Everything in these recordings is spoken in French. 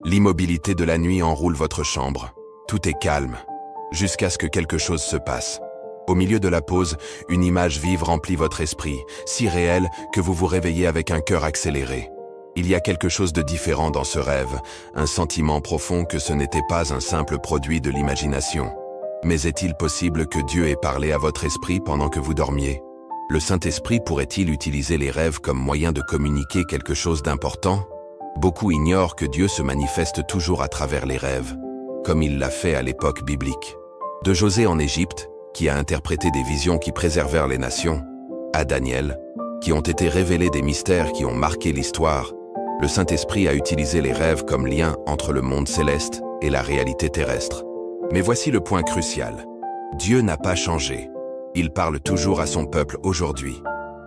L'immobilité de la nuit enroule votre chambre. Tout est calme, jusqu'à ce que quelque chose se passe. Au milieu de la pause, une image vive remplit votre esprit, si réelle que vous vous réveillez avec un cœur accéléré. Il y a quelque chose de différent dans ce rêve, un sentiment profond que ce n'était pas un simple produit de l'imagination. Mais est-il possible que Dieu ait parlé à votre esprit pendant que vous dormiez? Le Saint-Esprit pourrait-il utiliser les rêves comme moyen de communiquer quelque chose d'important? Beaucoup ignorent que Dieu se manifeste toujours à travers les rêves, comme il l'a fait à l'époque biblique. De José en Égypte, qui a interprété des visions qui préservèrent les nations, à Daniel, qui ont été révélés des mystères qui ont marqué l'histoire, le Saint-Esprit a utilisé les rêves comme lien entre le monde céleste et la réalité terrestre. Mais voici le point crucial. Dieu n'a pas changé. Il parle toujours à son peuple aujourd'hui.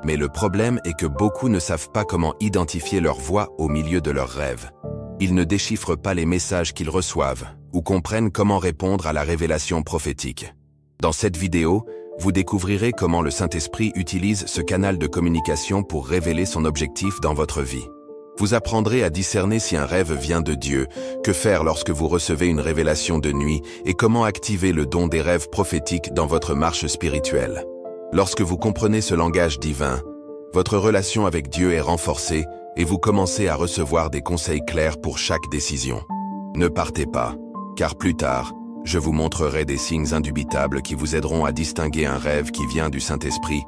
Mais le problème est que beaucoup ne savent pas comment identifier leur voix au milieu de leurs rêves. Ils ne déchiffrent pas les messages qu'ils reçoivent ou comprennent comment répondre à la révélation prophétique. Dans cette vidéo, vous découvrirez comment le Saint-Esprit utilise ce canal de communication pour révéler son objectif dans votre vie. Vous apprendrez à discerner si un rêve vient de Dieu, que faire lorsque vous recevez une révélation de nuit et comment activer le don des rêves prophétiques dans votre marche spirituelle. Lorsque vous comprenez ce langage divin, votre relation avec Dieu est renforcée et vous commencez à recevoir des conseils clairs pour chaque décision. Ne partez pas, car plus tard, je vous montrerai des signes indubitables qui vous aideront à distinguer un rêve qui vient du Saint-Esprit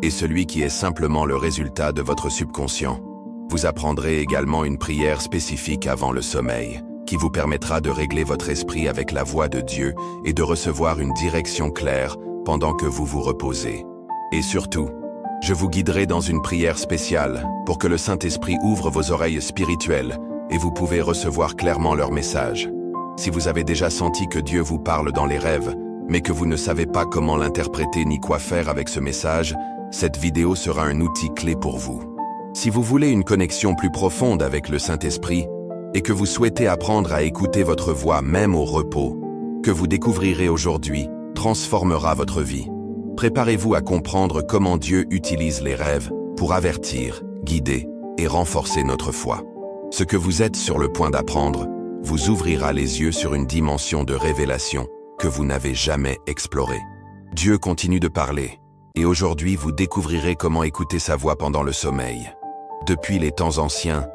et celui qui est simplement le résultat de votre subconscient. Vous apprendrez également une prière spécifique avant le sommeil, qui vous permettra de régler votre esprit avec la voix de Dieu et de recevoir une direction claire pendant que vous vous reposez. Et surtout, je vous guiderai dans une prière spéciale pour que le Saint-Esprit ouvre vos oreilles spirituelles et vous pouvez recevoir clairement leur message. Si vous avez déjà senti que Dieu vous parle dans les rêves, mais que vous ne savez pas comment l'interpréter ni quoi faire avec ce message, cette vidéo sera un outil clé pour vous. Si vous voulez une connexion plus profonde avec le Saint-Esprit et que vous souhaitez apprendre à écouter votre voix même au repos, que vous découvrirez aujourd'hui transformera votre vie. Préparez-vous à comprendre comment Dieu utilise les rêves pour avertir, guider et renforcer notre foi. Ce que vous êtes sur le point d'apprendre vous ouvrira les yeux sur une dimension de révélation que vous n'avez jamais explorée. Dieu continue de parler, et aujourd'hui vous découvrirez comment écouter sa voix pendant le sommeil. Depuis les temps anciens,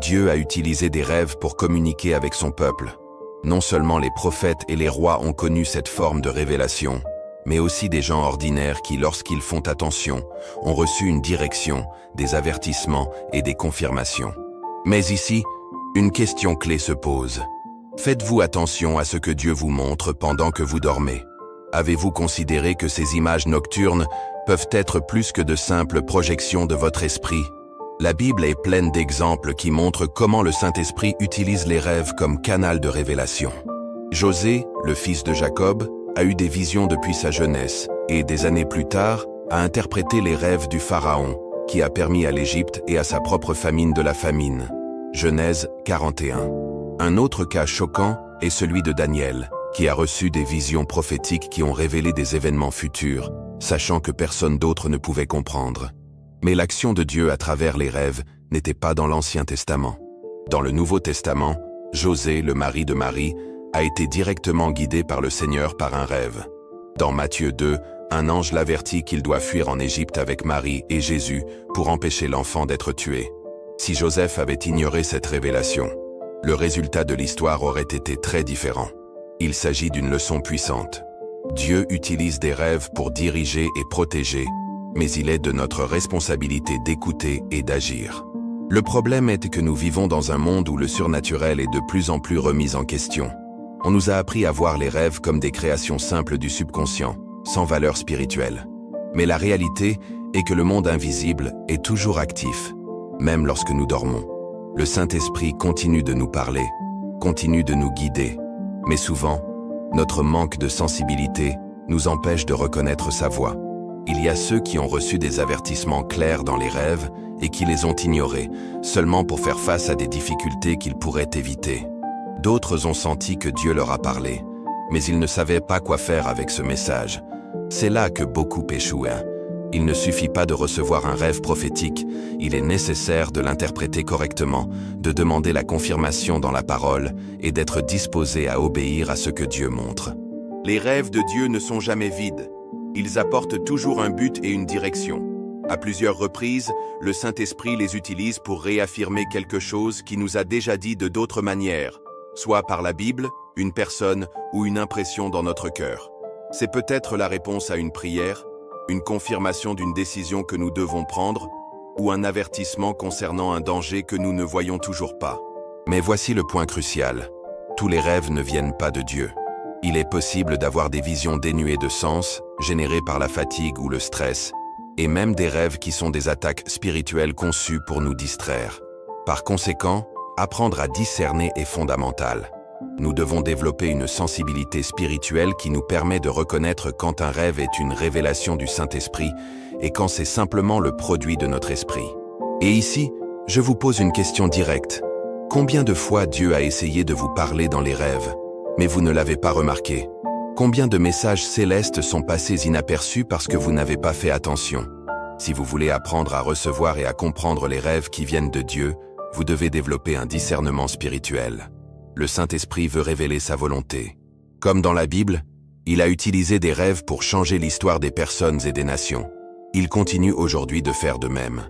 Dieu a utilisé des rêves pour communiquer avec son peuple. Non seulement les prophètes et les rois ont connu cette forme de révélation, mais aussi des gens ordinaires qui, lorsqu'ils font attention, ont reçu une direction, des avertissements et des confirmations. Mais ici, une question clé se pose. Faites-vous attention à ce que Dieu vous montre pendant que vous dormez? Avez-vous considéré que ces images nocturnes peuvent être plus que de simples projections de votre esprit? La Bible est pleine d'exemples qui montrent comment le Saint-Esprit utilise les rêves comme canal de révélation. José, le fils de Jacob, a eu des visions depuis sa jeunesse et, des années plus tard, a interprété les rêves du Pharaon, qui a permis à l'Égypte et à sa propre famine de la famine. Genèse 41. Un autre cas choquant est celui de Daniel, qui a reçu des visions prophétiques qui ont révélé des événements futurs, sachant que personne d'autre ne pouvait comprendre. Mais l'action de Dieu à travers les rêves n'était pas dans l'Ancien Testament. Dans le Nouveau Testament, José, le mari de Marie, a été directement guidé par le Seigneur par un rêve. Dans Matthieu 2, un ange l'avertit qu'il doit fuir en Égypte avec Marie et Jésus pour empêcher l'enfant d'être tué. Si Joseph avait ignoré cette révélation, le résultat de l'histoire aurait été très différent. Il s'agit d'une leçon puissante. Dieu utilise des rêves pour diriger et protéger, mais il est de notre responsabilité d'écouter et d'agir. Le problème est que nous vivons dans un monde où le surnaturel est de plus en plus remis en question. On nous a appris à voir les rêves comme des créations simples du subconscient, sans valeur spirituelle. Mais la réalité est que le monde invisible est toujours actif, même lorsque nous dormons. Le Saint-Esprit continue de nous parler, continue de nous guider, mais souvent, notre manque de sensibilité nous empêche de reconnaître sa voix. Il y a ceux qui ont reçu des avertissements clairs dans les rêves et qui les ont ignorés, seulement pour faire face à des difficultés qu'ils pourraient éviter. D'autres ont senti que Dieu leur a parlé, mais ils ne savaient pas quoi faire avec ce message. C'est là que beaucoup échouent. Il ne suffit pas de recevoir un rêve prophétique, il est nécessaire de l'interpréter correctement, de demander la confirmation dans la parole et d'être disposé à obéir à ce que Dieu montre. Les rêves de Dieu ne sont jamais vides. Ils apportent toujours un but et une direction. À plusieurs reprises, le Saint-Esprit les utilise pour réaffirmer quelque chose qui nous a déjà dit de d'autres manières, soit par la Bible, une personne ou une impression dans notre cœur. C'est peut-être la réponse à une prière, une confirmation d'une décision que nous devons prendre, ou un avertissement concernant un danger que nous ne voyons toujours pas. Mais voici le point crucial. Tous les rêves ne viennent pas de Dieu. Il est possible d'avoir des visions dénuées de sens, générées par la fatigue ou le stress, et même des rêves qui sont des attaques spirituelles conçues pour nous distraire. Par conséquent, apprendre à discerner est fondamental. Nous devons développer une sensibilité spirituelle qui nous permet de reconnaître quand un rêve est une révélation du Saint-Esprit et quand c'est simplement le produit de notre esprit. Et ici, je vous pose une question directe. Combien de fois Dieu a essayé de vous parler dans les rêves, mais vous ne l'avez pas remarqué? Combien de messages célestes sont passés inaperçus parce que vous n'avez pas fait attention? Si vous voulez apprendre à recevoir et à comprendre les rêves qui viennent de Dieu, vous devez développer un discernement spirituel. Le Saint-Esprit veut révéler sa volonté. Comme dans la Bible, il a utilisé des rêves pour changer l'histoire des personnes et des nations. Il continue aujourd'hui de faire de même.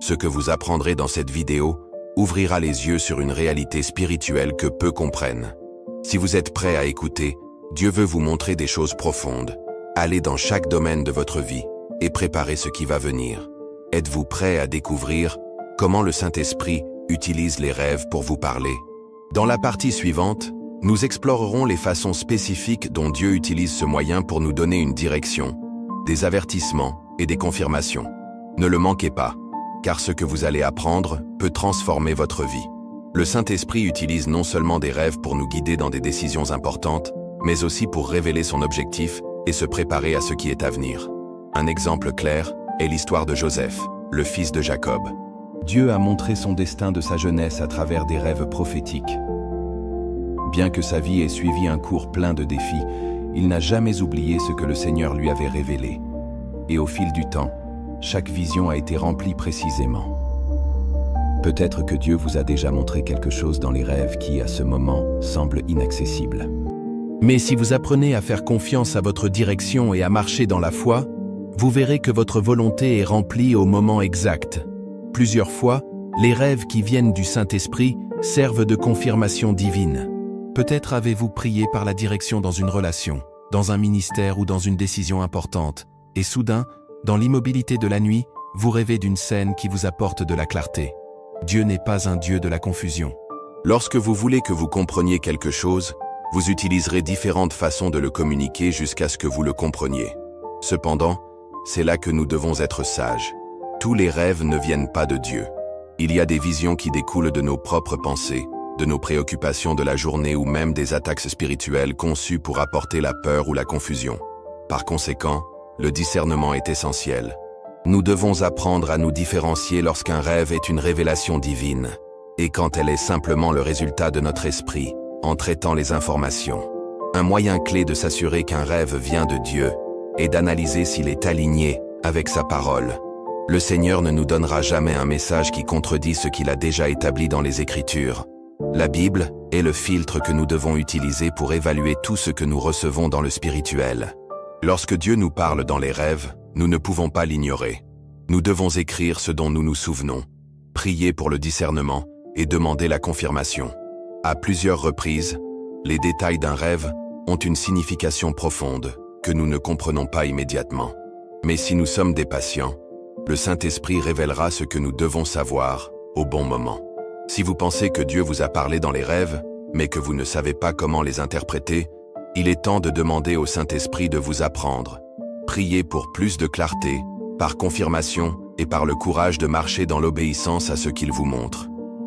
Ce que vous apprendrez dans cette vidéo ouvrira les yeux sur une réalité spirituelle que peu comprennent. Si vous êtes prêt à écouter, Dieu veut vous montrer des choses profondes. Allez dans chaque domaine de votre vie et préparez ce qui va venir. Êtes-vous prêt à découvrir comment le Saint-Esprit utilise les rêves pour vous parler? Dans la partie suivante, nous explorerons les façons spécifiques dont Dieu utilise ce moyen pour nous donner une direction, des avertissements et des confirmations. Ne le manquez pas, car ce que vous allez apprendre peut transformer votre vie. Le Saint-Esprit utilise non seulement des rêves pour nous guider dans des décisions importantes, mais aussi pour révéler son objectif et se préparer à ce qui est à venir. Un exemple clair est l'histoire de Joseph, le fils de Jacob. Dieu a montré son destin de sa jeunesse à travers des rêves prophétiques. Bien que sa vie ait suivi un cours plein de défis, il n'a jamais oublié ce que le Seigneur lui avait révélé. Et au fil du temps, chaque vision a été remplie précisément. Peut-être que Dieu vous a déjà montré quelque chose dans les rêves qui, à ce moment, semble inaccessible. Mais si vous apprenez à faire confiance à votre direction et à marcher dans la foi, vous verrez que votre volonté est remplie au moment exact. Plusieurs fois, les rêves qui viennent du Saint-Esprit servent de confirmation divine. Peut-être avez-vous prié par la direction dans une relation, dans un ministère ou dans une décision importante, et soudain, dans l'immobilité de la nuit, vous rêvez d'une scène qui vous apporte de la clarté. Dieu n'est pas un Dieu de la confusion. Lorsque vous voulez que vous compreniez quelque chose, vous utiliserez différentes façons de le communiquer jusqu'à ce que vous le compreniez. Cependant, c'est là que nous devons être sages. Tous les rêves ne viennent pas de Dieu. Il y a des visions qui découlent de nos propres pensées, de nos préoccupations de la journée ou même des attaques spirituelles conçues pour apporter la peur ou la confusion. Par conséquent, le discernement est essentiel. Nous devons apprendre à nous différencier lorsqu'un rêve est une révélation divine et quand elle est simplement le résultat de notre esprit, en traitant les informations. Un moyen clé de s'assurer qu'un rêve vient de Dieu est d'analyser s'il est aligné avec sa parole. Le Seigneur ne nous donnera jamais un message qui contredit ce qu'il a déjà établi dans les Écritures. La Bible est le filtre que nous devons utiliser pour évaluer tout ce que nous recevons dans le spirituel. Lorsque Dieu nous parle dans les rêves, nous ne pouvons pas l'ignorer. Nous devons écrire ce dont nous nous souvenons, prier pour le discernement et demander la confirmation. À plusieurs reprises, les détails d'un rêve ont une signification profonde que nous ne comprenons pas immédiatement. Mais si nous sommes des patients, le Saint-Esprit révélera ce que nous devons savoir au bon moment. Si vous pensez que Dieu vous a parlé dans les rêves, mais que vous ne savez pas comment les interpréter, il est temps de demander au Saint-Esprit de vous apprendre. Priez pour plus de clarté, par confirmation et par le courage de marcher dans l'obéissance à ce qu'il vous montre.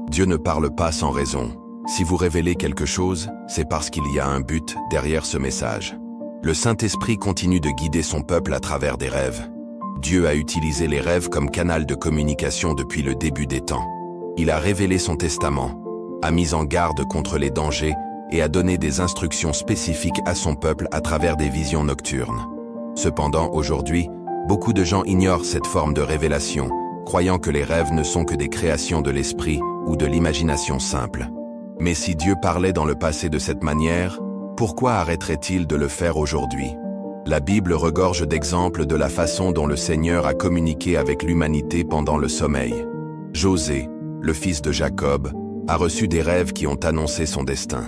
Dieu ne parle pas sans raison. Si vous révélez quelque chose, c'est parce qu'il y a un but derrière ce message. Le Saint-Esprit continue de guider son peuple à travers des rêves. Dieu a utilisé les rêves comme canal de communication depuis le début des temps. Il a révélé son testament, a mis en garde contre les dangers et a donné des instructions spécifiques à son peuple à travers des visions nocturnes. Cependant, aujourd'hui, Beaucoup de gens ignorent cette forme de révélation, croyant que les rêves ne sont que des créations de l'esprit ou de l'imagination simple. Mais si Dieu parlait dans le passé de cette manière, pourquoi arrêterait-il de le faire aujourd'hui? La Bible regorge d'exemples de la façon dont le Seigneur a communiqué avec l'humanité pendant le sommeil. José, le fils de Jacob, a reçu des rêves qui ont annoncé son destin.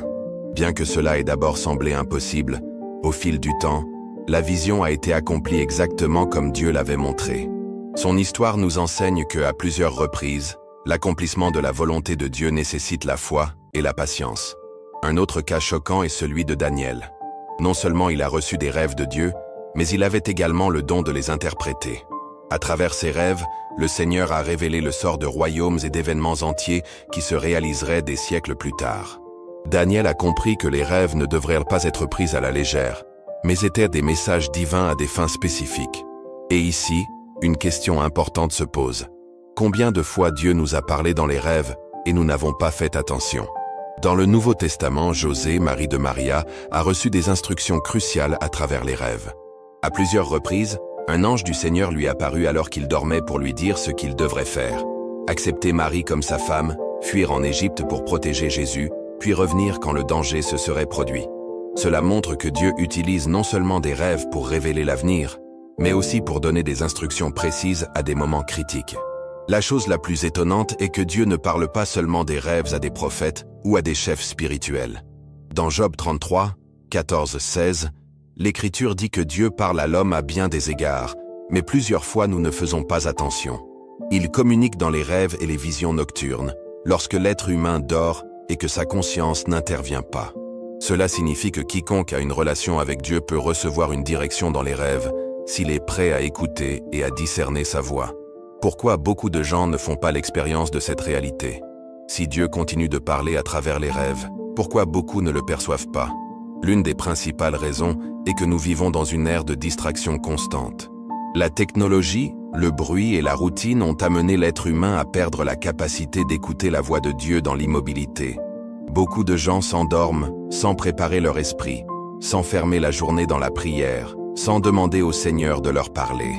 Bien que cela ait d'abord semblé impossible, au fil du temps, la vision a été accomplie exactement comme Dieu l'avait montré. Son histoire nous enseigne qu'à plusieurs reprises, l'accomplissement de la volonté de Dieu nécessite la foi et la patience. Un autre cas choquant est celui de Daniel. Non seulement il a reçu des rêves de Dieu, mais il avait également le don de les interpréter. À travers ses rêves, le Seigneur a révélé le sort de royaumes et d'événements entiers qui se réaliseraient des siècles plus tard. Daniel a compris que les rêves ne devraient pas être pris à la légère, mais étaient des messages divins à des fins spécifiques. Et ici, une question importante se pose. Combien de fois Dieu nous a parlé dans les rêves et nous n'avons pas fait attention? Dans le Nouveau Testament, José, mari de Maria, a reçu des instructions cruciales à travers les rêves. À plusieurs reprises, un ange du Seigneur lui apparut alors qu'il dormait pour lui dire ce qu'il devrait faire. Accepter Marie comme sa femme, fuir en Égypte pour protéger Jésus, puis revenir quand le danger se serait produit. Cela montre que Dieu utilise non seulement des rêves pour révéler l'avenir, mais aussi pour donner des instructions précises à des moments critiques. La chose la plus étonnante est que Dieu ne parle pas seulement des rêves à des prophètes ou à des chefs spirituels. Dans Job 33, 14-16, l'Écriture dit que Dieu parle à l'homme à bien des égards, mais plusieurs fois nous ne faisons pas attention. Il communique dans les rêves et les visions nocturnes, lorsque l'être humain dort et que sa conscience n'intervient pas. Cela signifie que quiconque a une relation avec Dieu peut recevoir une direction dans les rêves s'il est prêt à écouter et à discerner sa voix. Pourquoi beaucoup de gens ne font pas l'expérience de cette réalité? Si Dieu continue de parler à travers les rêves, pourquoi beaucoup ne le perçoivent pas? L'une des principales raisons est que nous vivons dans une ère de distraction constante. La technologie, le bruit et la routine ont amené l'être humain à perdre la capacité d'écouter la voix de Dieu dans l'immobilité. Beaucoup de gens s'endorment sans préparer leur esprit, sans fermer la journée dans la prière, sans demander au Seigneur de leur parler.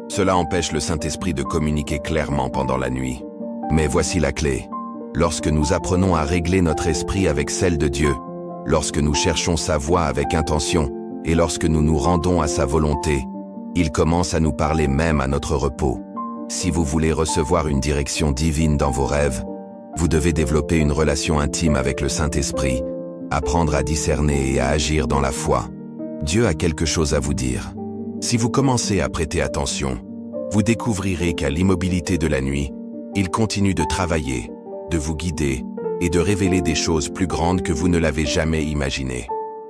Cela empêche le Saint-Esprit de communiquer clairement pendant la nuit. Mais voici la clé. Lorsque nous apprenons à régler notre esprit avec celle de Dieu, lorsque nous cherchons sa voix avec intention et lorsque nous nous rendons à sa volonté, il commence à nous parler même à notre repos. Si vous voulez recevoir une direction divine dans vos rêves, vous devez développer une relation intime avec le Saint-Esprit, apprendre à discerner et à agir dans la foi. Dieu a quelque chose à vous dire. Si vous commencez à prêter attention, vous découvrirez qu'à l'immobilité de la nuit, il continue de travailler, de vous guider et de révéler des choses plus grandes que vous ne l'avez jamais imaginées.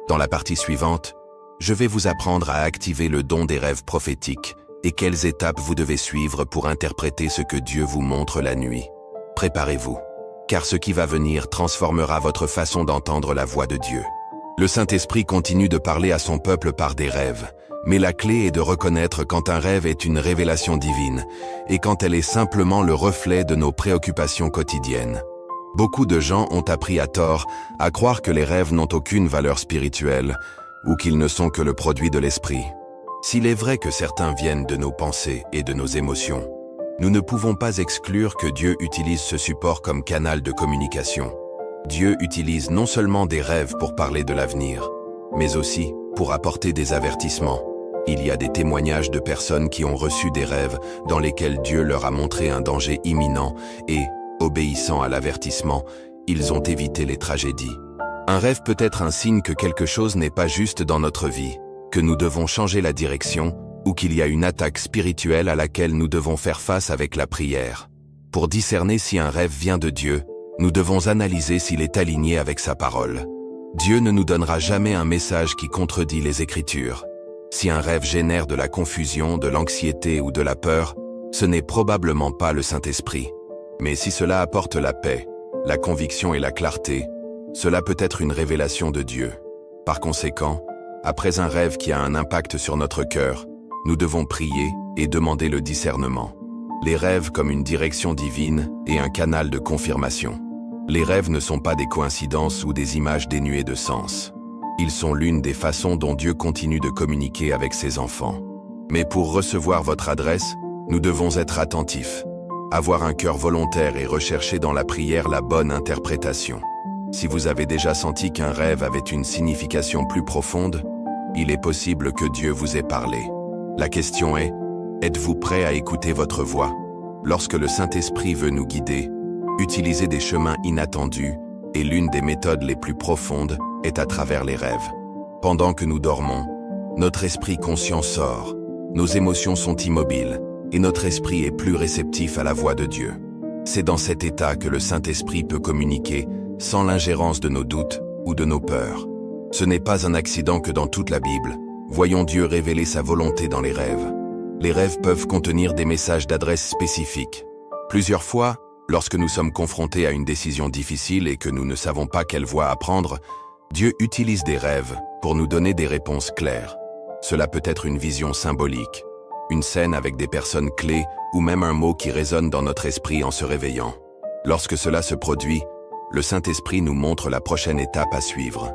Dans la partie suivante, je vais vous apprendre à activer le don des rêves prophétiques et quelles étapes vous devez suivre pour interpréter ce que Dieu vous montre la nuit. Préparez-vous, car ce qui va venir transformera votre façon d'entendre la voix de Dieu. Le Saint-Esprit continue de parler à son peuple par des rêves, mais la clé est de reconnaître quand un rêve est une révélation divine et quand elle est simplement le reflet de nos préoccupations quotidiennes. Beaucoup de gens ont appris à tort à croire que les rêves n'ont aucune valeur spirituelle ou qu'ils ne sont que le produit de l'esprit. S'il est vrai que certains viennent de nos pensées et de nos émotions, nous ne pouvons pas exclure que Dieu utilise ce support comme canal de communication. Dieu utilise non seulement des rêves pour parler de l'avenir, mais aussi pour apporter des avertissements. Il y a des témoignages de personnes qui ont reçu des rêves dans lesquels Dieu leur a montré un danger imminent et, obéissant à l'avertissement, ils ont évité les tragédies. Un rêve peut être un signe que quelque chose n'est pas juste dans notre vie, que nous devons changer la direction ou qu'il y a une attaque spirituelle à laquelle nous devons faire face avec la prière. Pour discerner si un rêve vient de Dieu, nous devons analyser s'il est aligné avec sa parole. Dieu ne nous donnera jamais un message qui contredit les Écritures. Si un rêve génère de la confusion, de l'anxiété ou de la peur, ce n'est probablement pas le Saint-Esprit. Mais si cela apporte la paix, la conviction et la clarté, cela peut être une révélation de Dieu. Par conséquent, après un rêve qui a un impact sur notre cœur, nous devons prier et demander le discernement. Les rêves comme une direction divine et un canal de confirmation. Les rêves ne sont pas des coïncidences ou des images dénuées de sens. Ils sont l'une des façons dont Dieu continue de communiquer avec ses enfants. Mais pour recevoir votre adresse, nous devons être attentifs, avoir un cœur volontaire et rechercher dans la prière la bonne interprétation. Si vous avez déjà senti qu'un rêve avait une signification plus profonde, il est possible que Dieu vous ait parlé. La question est, êtes-vous prêt à écouter votre voix? Lorsque le Saint-Esprit veut nous guider, utiliser des chemins inattendus, et l'une des méthodes les plus profondes est à travers les rêves. Pendant que nous dormons, notre esprit conscient sort, nos émotions sont immobiles, et notre esprit est plus réceptif à la voix de Dieu. C'est dans cet état que le Saint-Esprit peut communiquer sans l'ingérence de nos doutes ou de nos peurs. Ce n'est pas un accident que dans toute la Bible, voyons Dieu révéler sa volonté dans les rêves. Les rêves peuvent contenir des messages d'adresse spécifiques. Plusieurs fois, lorsque nous sommes confrontés à une décision difficile et que nous ne savons pas quelle voie à prendre, Dieu utilise des rêves pour nous donner des réponses claires. Cela peut être une vision symbolique, une scène avec des personnes clés ou même un mot qui résonne dans notre esprit en se réveillant. Lorsque cela se produit, le Saint-Esprit nous montre la prochaine étape à suivre.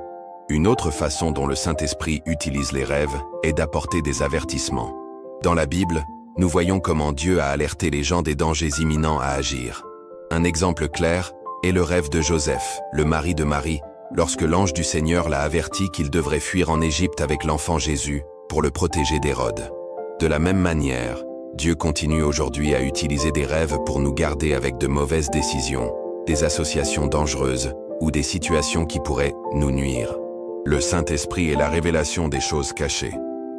Une autre façon dont le Saint-Esprit utilise les rêves est d'apporter des avertissements. Dans la Bible, nous voyons comment Dieu a alerté les gens des dangers imminents à agir. Un exemple clair est le rêve de Joseph, le mari de Marie, lorsque l'ange du Seigneur l'a averti qu'il devrait fuir en Égypte avec l'enfant Jésus pour le protéger d'Hérode. De la même manière, Dieu continue aujourd'hui à utiliser des rêves pour nous garder avec de mauvaises décisions, des associations dangereuses ou des situations qui pourraient nous nuire. Le Saint-Esprit est la révélation des choses cachées.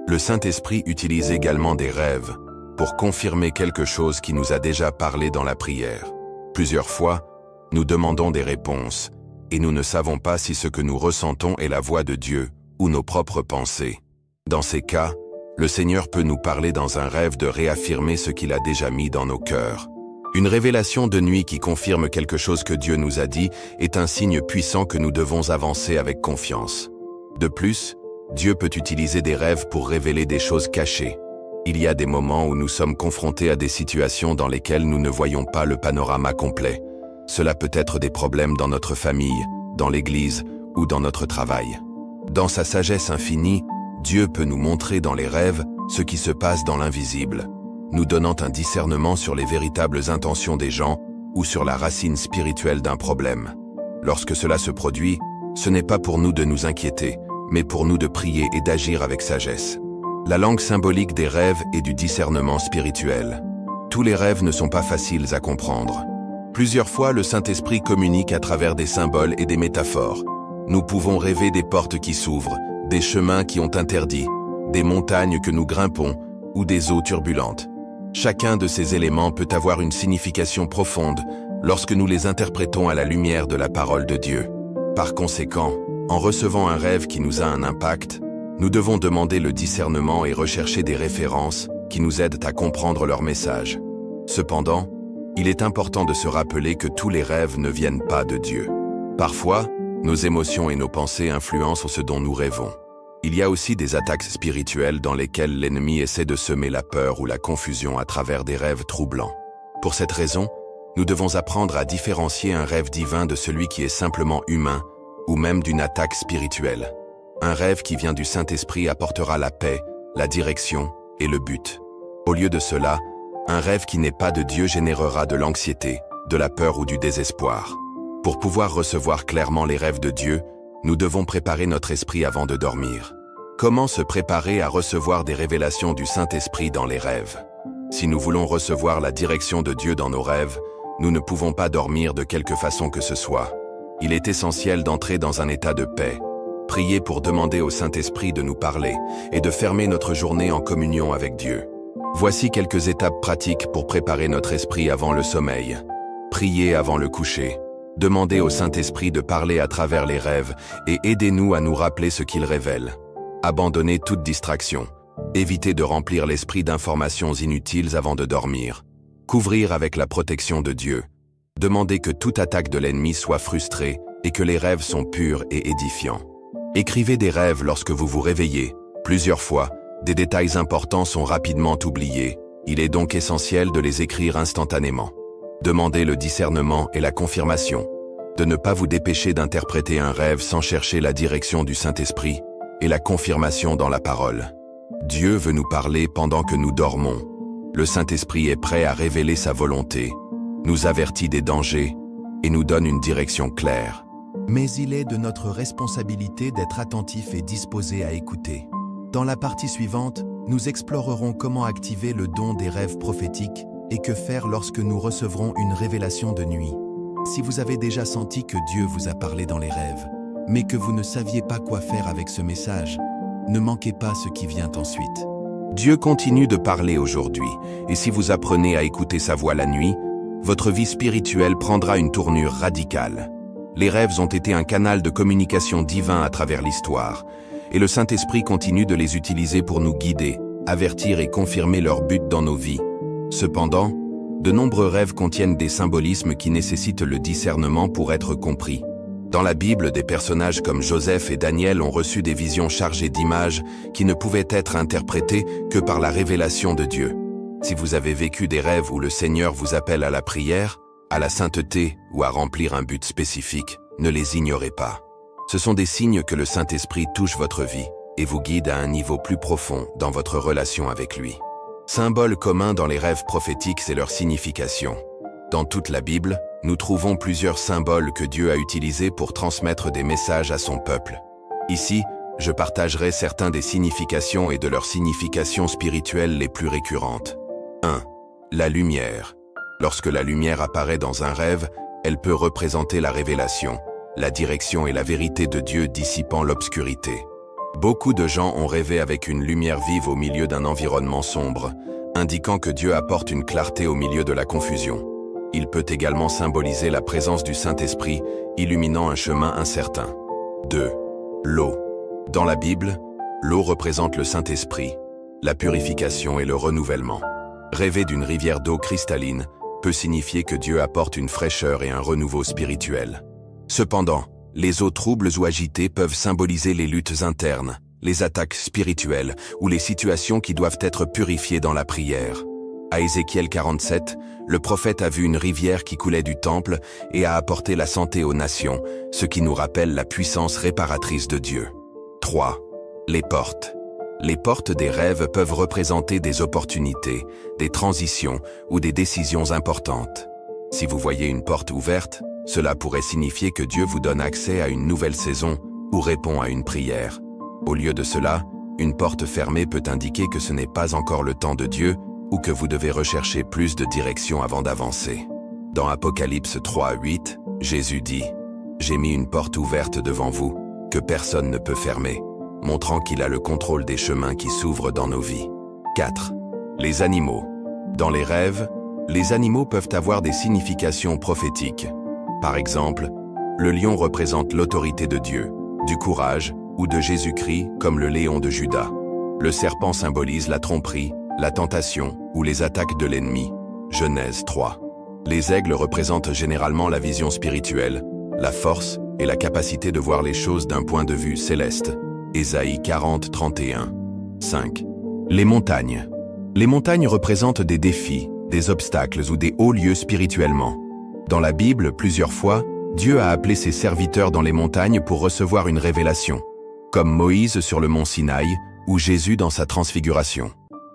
Le Saint-Esprit utilise également des rêves pour confirmer quelque chose qui nous a déjà parlé dans la prière. Plusieurs fois, nous demandons des réponses et nous ne savons pas si ce que nous ressentons est la voix de Dieu ou nos propres pensées. Dans ces cas, le Seigneur peut nous parler dans un rêve de réaffirmer ce qu'il a déjà mis dans nos cœurs. Une révélation de nuit qui confirme quelque chose que Dieu nous a dit est un signe puissant que nous devons avancer avec confiance. De plus, Dieu peut utiliser des rêves pour révéler des choses cachées. Il y a des moments où nous sommes confrontés à des situations dans lesquelles nous ne voyons pas le panorama complet. Cela peut être des problèmes dans notre famille, dans l'Église ou dans notre travail. Dans sa sagesse infinie, Dieu peut nous montrer dans les rêves ce qui se passe dans l'invisible, nous donnant un discernement sur les véritables intentions des gens ou sur la racine spirituelle d'un problème. Lorsque cela se produit, ce n'est pas pour nous de nous inquiéter, mais pour nous de prier et d'agir avec sagesse. La langue symbolique des rêves est du discernement spirituel. Tous les rêves ne sont pas faciles à comprendre. Plusieurs fois, le Saint-Esprit communique à travers des symboles et des métaphores. Nous pouvons rêver des portes qui s'ouvrent, des chemins qui ont interdit, des montagnes que nous grimpons ou des eaux turbulentes. Chacun de ces éléments peut avoir une signification profonde lorsque nous les interprétons à la lumière de la parole de Dieu. Par conséquent, en recevant un rêve qui nous a un impact, nous devons demander le discernement et rechercher des références qui nous aident à comprendre leur message. Cependant, il est important de se rappeler que tous les rêves ne viennent pas de Dieu. Parfois, nos émotions et nos pensées influencent ce dont nous rêvons. Il y a aussi des attaques spirituelles dans lesquelles l'ennemi essaie de semer la peur ou la confusion à travers des rêves troublants. Pour cette raison, nous devons apprendre à différencier un rêve divin de celui qui est simplement humain ou même d'une attaque spirituelle. Un rêve qui vient du Saint-Esprit apportera la paix, la direction et le but. Au lieu de cela, un rêve qui n'est pas de Dieu générera de l'anxiété, de la peur ou du désespoir. Pour pouvoir recevoir clairement les rêves de Dieu, nous devons préparer notre esprit avant de dormir. Comment se préparer à recevoir des révélations du Saint-Esprit dans les rêves? Si nous voulons recevoir la direction de Dieu dans nos rêves, nous ne pouvons pas dormir de quelque façon que ce soit. Il est essentiel d'entrer dans un état de paix, prier pour demander au Saint-Esprit de nous parler et de fermer notre journée en communion avec Dieu. Voici quelques étapes pratiques pour préparer notre esprit avant le sommeil. Prier avant le coucher. Demandez au Saint-Esprit de parler à travers les rêves et aidez-nous à nous rappeler ce qu'il révèle. Abandonnez toute distraction. Évitez de remplir l'esprit d'informations inutiles avant de dormir. Couvrir avec la protection de Dieu. Demandez que toute attaque de l'ennemi soit frustrée et que les rêves sont purs et édifiants. Écrivez des rêves lorsque vous vous réveillez. Plusieurs fois, des détails importants sont rapidement oubliés. Il est donc essentiel de les écrire instantanément. Demandez le discernement et la confirmation. De ne pas vous dépêcher d'interpréter un rêve sans chercher la direction du Saint-Esprit et la confirmation dans la parole. Dieu veut nous parler pendant que nous dormons. Le Saint-Esprit est prêt à révéler sa volonté, nous avertit des dangers et nous donne une direction claire. Mais il est de notre responsabilité d'être attentifs et disposés à écouter. Dans la partie suivante, nous explorerons comment activer le don des rêves prophétiques et que faire lorsque nous recevrons une révélation de nuit. Si vous avez déjà senti que Dieu vous a parlé dans les rêves, mais que vous ne saviez pas quoi faire avec ce message, ne manquez pas ce qui vient ensuite. Dieu continue de parler aujourd'hui, et si vous apprenez à écouter sa voix la nuit, votre vie spirituelle prendra une tournure radicale. Les rêves ont été un canal de communication divin à travers l'histoire, et le Saint-Esprit continue de les utiliser pour nous guider, avertir et confirmer leur but dans nos vies. Cependant, de nombreux rêves contiennent des symbolismes qui nécessitent le discernement pour être compris. Dans la Bible, des personnages comme Joseph et Daniel ont reçu des visions chargées d'images qui ne pouvaient être interprétées que par la révélation de Dieu. Si vous avez vécu des rêves où le Seigneur vous appelle à la prière, à la sainteté ou à remplir un but spécifique, ne les ignorez pas. Ce sont des signes que le Saint-Esprit touche votre vie et vous guide à un niveau plus profond dans votre relation avec lui. Symbole commun dans les rêves prophétiques, c'est leur signification. Dans toute la Bible, nous trouvons plusieurs symboles que Dieu a utilisés pour transmettre des messages à son peuple. Ici, je partagerai certains des significations et de leurs significations spirituelles les plus récurrentes. 1. La lumière. Lorsque la lumière apparaît dans un rêve, elle peut représenter la révélation, la direction et la vérité de Dieu dissipant l'obscurité. Beaucoup de gens ont rêvé avec une lumière vive au milieu d'un environnement sombre, indiquant que Dieu apporte une clarté au milieu de la confusion. Il peut également symboliser la présence du Saint-Esprit, illuminant un chemin incertain. 2. L'eau. Dans la Bible, l'eau représente le Saint-Esprit, la purification et le renouvellement. Rêver d'une rivière d'eau cristalline peut signifier que Dieu apporte une fraîcheur et un renouveau spirituel. Cependant, les eaux troubles ou agitées peuvent symboliser les luttes internes, les attaques spirituelles ou les situations qui doivent être purifiées dans la prière. À Ézéchiel 47, le prophète a vu une rivière qui coulait du temple et a apporté la santé aux nations, ce qui nous rappelle la puissance réparatrice de Dieu. 3. Les portes. Les portes des rêves peuvent représenter des opportunités, des transitions ou des décisions importantes. Si vous voyez une porte ouverte, cela pourrait signifier que Dieu vous donne accès à une nouvelle saison ou répond à une prière. Au lieu de cela, une porte fermée peut indiquer que ce n'est pas encore le temps de Dieu ou que vous devez rechercher plus de direction avant d'avancer. Dans Apocalypse 3:8, Jésus dit « J'ai mis une porte ouverte devant vous, que personne ne peut fermer, montrant qu'il a le contrôle des chemins qui s'ouvrent dans nos vies. » 4. Les animaux. Dans les rêves, les animaux peuvent avoir des significations prophétiques. Par exemple, le lion représente l'autorité de Dieu, du courage ou de Jésus-Christ comme le lion de Juda. Le serpent symbolise la tromperie, la tentation ou les attaques de l'ennemi. Genèse 3. Les aigles représentent généralement la vision spirituelle, la force et la capacité de voir les choses d'un point de vue céleste. Ésaïe 40:31. 5. Les montagnes. Les montagnes représentent des défis, des obstacles ou des hauts lieux spirituellement. Dans la Bible, plusieurs fois, Dieu a appelé ses serviteurs dans les montagnes pour recevoir une révélation, comme Moïse sur le mont Sinaï ou Jésus dans sa transfiguration.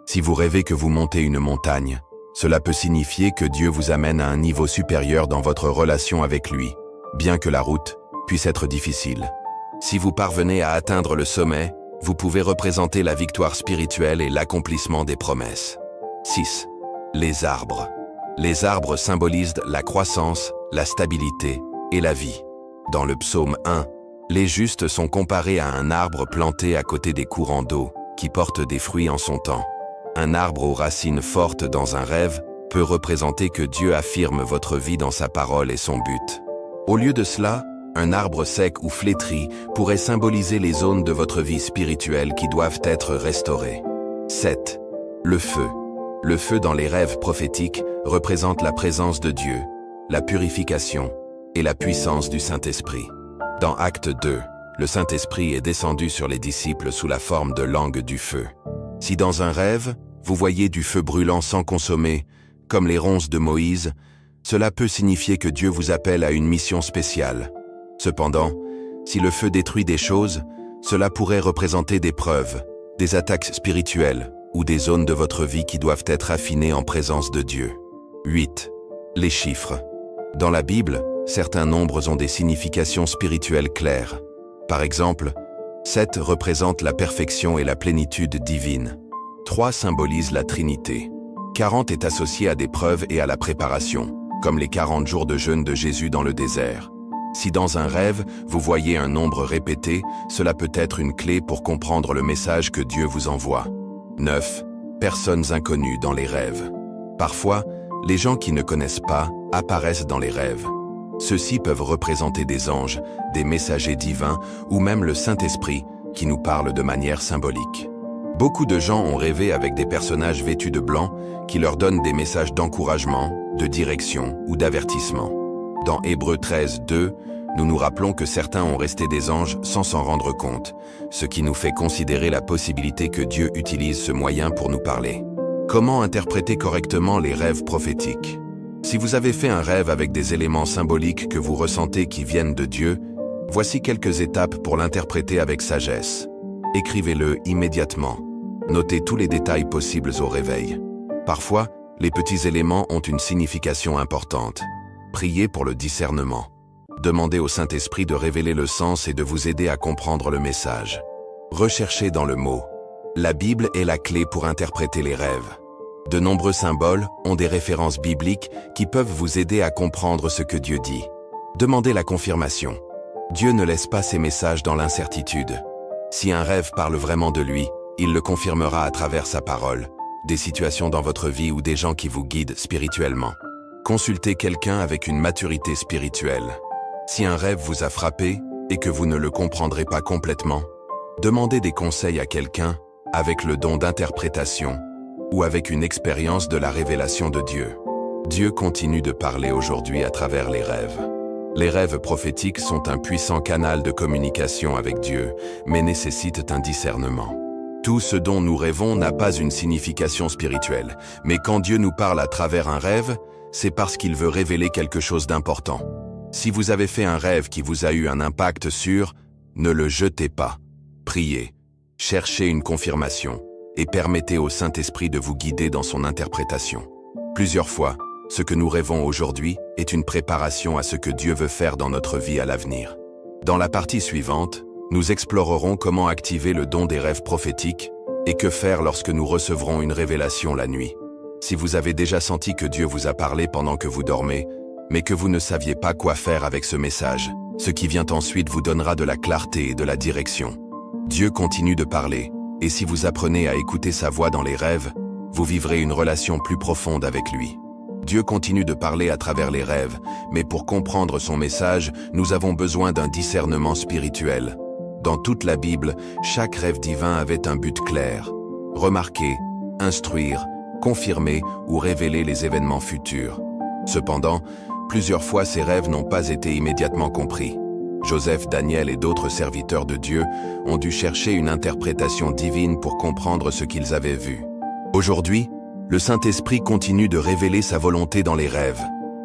Si vous rêvez que vous montez une montagne, cela peut signifier que Dieu vous amène à un niveau supérieur dans votre relation avec lui, bien que la route puisse être difficile. Si vous parvenez à atteindre le sommet, vous pouvez représenter la victoire spirituelle et l'accomplissement des promesses. 6. Les arbres. Les arbres symbolisent la croissance, la stabilité et la vie. Dans le psaume 1, les justes sont comparés à un arbre planté à côté des courants d'eau, qui porte des fruits en son temps. Un arbre aux racines fortes dans un rêve peut représenter que Dieu affirme votre vie dans sa parole et son but. Au lieu de cela, un arbre sec ou flétri pourrait symboliser les zones de votre vie spirituelle qui doivent être restaurées. 7. Le feu. Le feu dans les rêves prophétiques représente la présence de Dieu, la purification et la puissance du Saint-Esprit. Dans Acte 2, le Saint-Esprit est descendu sur les disciples sous la forme de langue du feu. Si dans un rêve, vous voyez du feu brûlant sans consommer, comme les ronces de Moïse, cela peut signifier que Dieu vous appelle à une mission spéciale. Cependant, si le feu détruit des choses, cela pourrait représenter des preuves, des attaques spirituelles ou des zones de votre vie qui doivent être affinées en présence de Dieu. 8. Les chiffres. Dans la Bible, certains nombres ont des significations spirituelles claires. Par exemple, 7 représente la perfection et la plénitude divine. 3 symbolise la Trinité. 40 est associé à des preuves et à la préparation, comme les 40 jours de jeûne de Jésus dans le désert. Si dans un rêve, vous voyez un nombre répété, cela peut être une clé pour comprendre le message que Dieu vous envoie. 9. Personnes inconnues dans les rêves. Parfois, les gens qui ne connaissent pas apparaissent dans les rêves. Ceux-ci peuvent représenter des anges, des messagers divins ou même le Saint-Esprit qui nous parle de manière symbolique. Beaucoup de gens ont rêvé avec des personnages vêtus de blanc qui leur donnent des messages d'encouragement, de direction ou d'avertissement. Dans Hébreux 13, 2, nous nous rappelons que certains ont resté des anges sans s'en rendre compte, ce qui nous fait considérer la possibilité que Dieu utilise ce moyen pour nous parler. Comment interpréter correctement les rêves prophétiques? Si vous avez fait un rêve avec des éléments symboliques que vous ressentez qui viennent de Dieu, voici quelques étapes pour l'interpréter avec sagesse. Écrivez-le immédiatement. Notez tous les détails possibles au réveil. Parfois, les petits éléments ont une signification importante. Priez pour le discernement. Demandez au Saint-Esprit de révéler le sens et de vous aider à comprendre le message. Recherchez dans le mot. La Bible est la clé pour interpréter les rêves. De nombreux symboles ont des références bibliques qui peuvent vous aider à comprendre ce que Dieu dit. Demandez la confirmation. Dieu ne laisse pas ses messages dans l'incertitude. Si un rêve parle vraiment de lui, il le confirmera à travers sa parole, des situations dans votre vie ou des gens qui vous guident spirituellement. Consultez quelqu'un avec une maturité spirituelle. Si un rêve vous a frappé et que vous ne le comprendrez pas complètement, demandez des conseils à quelqu'un avec le don d'interprétation ou avec une expérience de la révélation de Dieu. Dieu continue de parler aujourd'hui à travers les rêves. Les rêves prophétiques sont un puissant canal de communication avec Dieu, mais nécessitent un discernement. Tout ce dont nous rêvons n'a pas une signification spirituelle, mais quand Dieu nous parle à travers un rêve, c'est parce qu'il veut révéler quelque chose d'important. Si vous avez fait un rêve qui vous a eu un impact sur, ne le jetez pas. Priez, cherchez une confirmation et permettez au Saint-Esprit de vous guider dans son interprétation. Plusieurs fois, ce que nous rêvons aujourd'hui est une préparation à ce que Dieu veut faire dans notre vie à l'avenir. Dans la partie suivante, nous explorerons comment activer le don des rêves prophétiques et que faire lorsque nous recevrons une révélation la nuit. Si vous avez déjà senti que Dieu vous a parlé pendant que vous dormez, mais que vous ne saviez pas quoi faire avec ce message, ce qui vient ensuite vous donnera de la clarté et de la direction. Dieu continue de parler, et si vous apprenez à écouter sa voix dans les rêves, vous vivrez une relation plus profonde avec lui. Dieu continue de parler à travers les rêves, mais pour comprendre son message, nous avons besoin d'un discernement spirituel. Dans toute la Bible, chaque rêve divin avait un but clair. Remarquer, instruire, confirmer ou révéler les événements futurs. Cependant, plusieurs fois ces rêves n'ont pas été immédiatement compris. Joseph, Daniel et d'autres serviteurs de Dieu ont dû chercher une interprétation divine pour comprendre ce qu'ils avaient vu. Aujourd'hui, le Saint-Esprit continue de révéler sa volonté dans les rêves.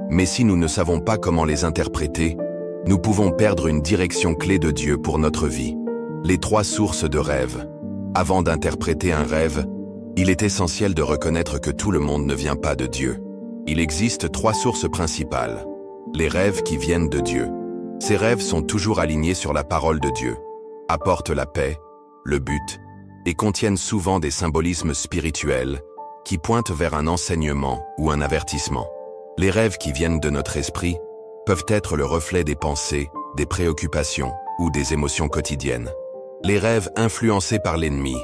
Mais si nous ne savons pas comment les interpréter, nous pouvons perdre une direction clé de Dieu pour notre vie. Les 3 sources de rêves. Avant d'interpréter un rêve, il est essentiel de reconnaître que tout le monde ne vient pas de Dieu. Il existe 3 sources principales. Les rêves qui viennent de Dieu. Ces rêves sont toujours alignés sur la parole de Dieu, apportent la paix, le but, et contiennent souvent des symbolismes spirituels qui pointent vers un enseignement ou un avertissement. Les rêves qui viennent de notre esprit peuvent être le reflet des pensées, des préoccupations ou des émotions quotidiennes. Les rêves influencés par l'ennemi,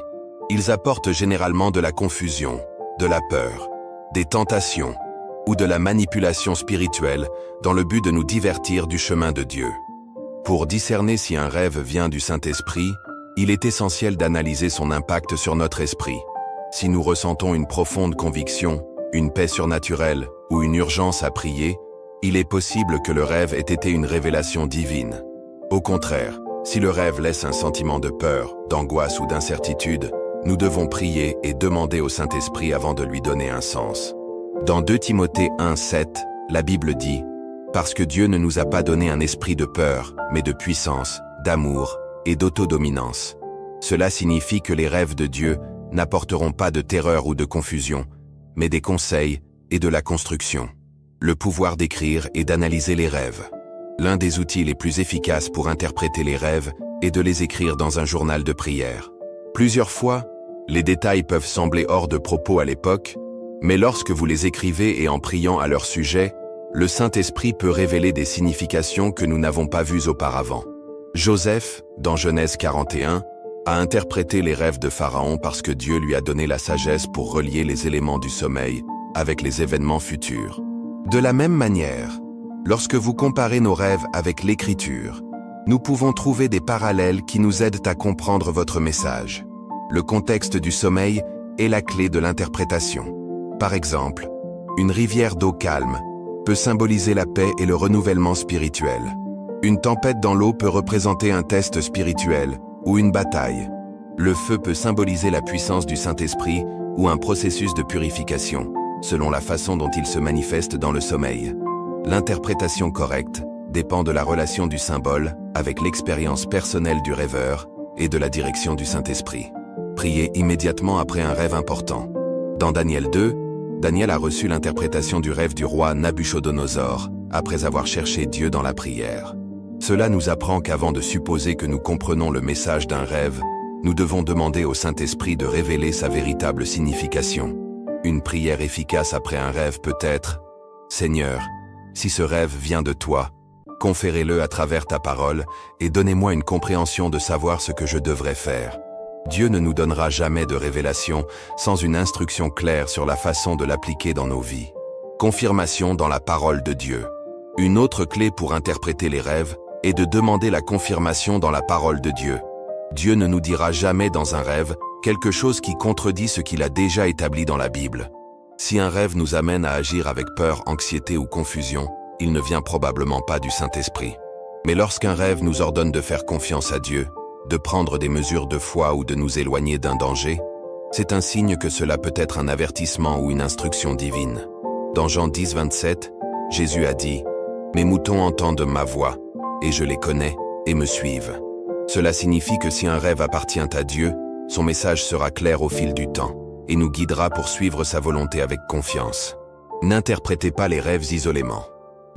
ils apportent généralement de la confusion, de la peur, des tentations, ou de la manipulation spirituelle dans le but de nous divertir du chemin de Dieu. Pour discerner si un rêve vient du Saint-Esprit, il est essentiel d'analyser son impact sur notre esprit. Si nous ressentons une profonde conviction, une paix surnaturelle ou une urgence à prier, il est possible que le rêve ait été une révélation divine. Au contraire, si le rêve laisse un sentiment de peur, d'angoisse ou d'incertitude, nous devons prier et demander au Saint-Esprit avant de lui donner un sens. Dans 2 Timothée 1:7, la Bible dit « Parce que Dieu ne nous a pas donné un esprit de peur, mais de puissance, d'amour et d'autodominance. » Cela signifie que les rêves de Dieu n'apporteront pas de terreur ou de confusion, mais des conseils et de la construction. Le pouvoir d'écrire et d'analyser les rêves. L'un des outils les plus efficaces pour interpréter les rêves est de les écrire dans un journal de prière. Plusieurs fois, les détails peuvent sembler hors de propos à l'époque, mais lorsque vous les écrivez et en priant à leur sujet, le Saint-Esprit peut révéler des significations que nous n'avons pas vues auparavant. Joseph, dans Genèse 41, a interprété les rêves de Pharaon parce que Dieu lui a donné la sagesse pour relier les éléments du sommeil avec les événements futurs. De la même manière, lorsque vous comparez nos rêves avec l'Écriture, nous pouvons trouver des parallèles qui nous aident à comprendre votre message. Le contexte du sommeil est la clé de l'interprétation. Par exemple, une rivière d'eau calme peut symboliser la paix et le renouvellement spirituel. Une tempête dans l'eau peut représenter un test spirituel ou une bataille. Le feu peut symboliser la puissance du Saint-Esprit ou un processus de purification, selon la façon dont il se manifeste dans le sommeil. L'interprétation correcte dépend de la relation du symbole avec l'expérience personnelle du rêveur et de la direction du Saint-Esprit. Priez immédiatement après un rêve important. Dans Daniel 2, Daniel a reçu l'interprétation du rêve du roi Nabuchodonosor, après avoir cherché Dieu dans la prière. Cela nous apprend qu'avant de supposer que nous comprenons le message d'un rêve, nous devons demander au Saint-Esprit de révéler sa véritable signification. Une prière efficace après un rêve peut être « Seigneur, si ce rêve vient de toi, conférez-le à travers ta parole et donnez-moi une compréhension de savoir ce que je devrais faire. » Dieu ne nous donnera jamais de révélation sans une instruction claire sur la façon de l'appliquer dans nos vies. Confirmation dans la parole de Dieu. Une autre clé pour interpréter les rêves est de demander la confirmation dans la parole de Dieu. Dieu ne nous dira jamais dans un rêve quelque chose qui contredit ce qu'il a déjà établi dans la Bible. Si un rêve nous amène à agir avec peur, anxiété ou confusion, il ne vient probablement pas du Saint-Esprit. Mais lorsqu'un rêve nous ordonne de faire confiance à Dieu, de prendre des mesures de foi ou de nous éloigner d'un danger, c'est un signe que cela peut être un avertissement ou une instruction divine. Dans Jean 10, 27, Jésus a dit « Mes moutons entendent ma voix, et je les connais, et me suivent. » Cela signifie que si un rêve appartient à Dieu, son message sera clair au fil du temps, et nous guidera pour suivre sa volonté avec confiance. N'interprétez pas les rêves isolément.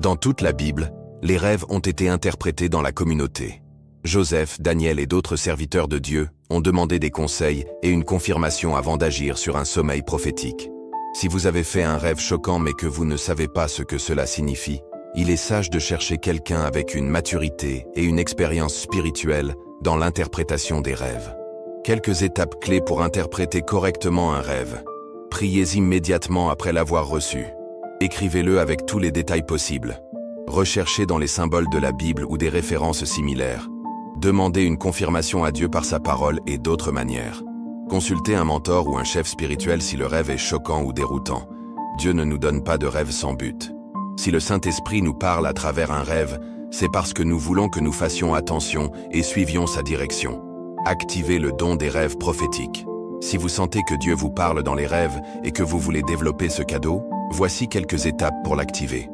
Dans toute la Bible, les rêves ont été interprétés dans la communauté. Joseph, Daniel et d'autres serviteurs de Dieu ont demandé des conseils et une confirmation avant d'agir sur un sommeil prophétique. Si vous avez fait un rêve choquant mais que vous ne savez pas ce que cela signifie, il est sage de chercher quelqu'un avec une maturité et une expérience spirituelle dans l'interprétation des rêves. Quelques étapes clés pour interpréter correctement un rêve. Priez immédiatement après l'avoir reçu. Écrivez-le avec tous les détails possibles. Recherchez dans les symboles de la Bible ou des références similaires. Demandez une confirmation à Dieu par sa parole et d'autres manières. Consultez un mentor ou un chef spirituel si le rêve est choquant ou déroutant. Dieu ne nous donne pas de rêve sans but. Si le Saint-Esprit nous parle à travers un rêve, c'est parce que nous voulons que nous fassions attention et suivions sa direction. Activez le don des rêves prophétiques. Si vous sentez que Dieu vous parle dans les rêves et que vous voulez développer ce cadeau, voici quelques étapes pour l'activer.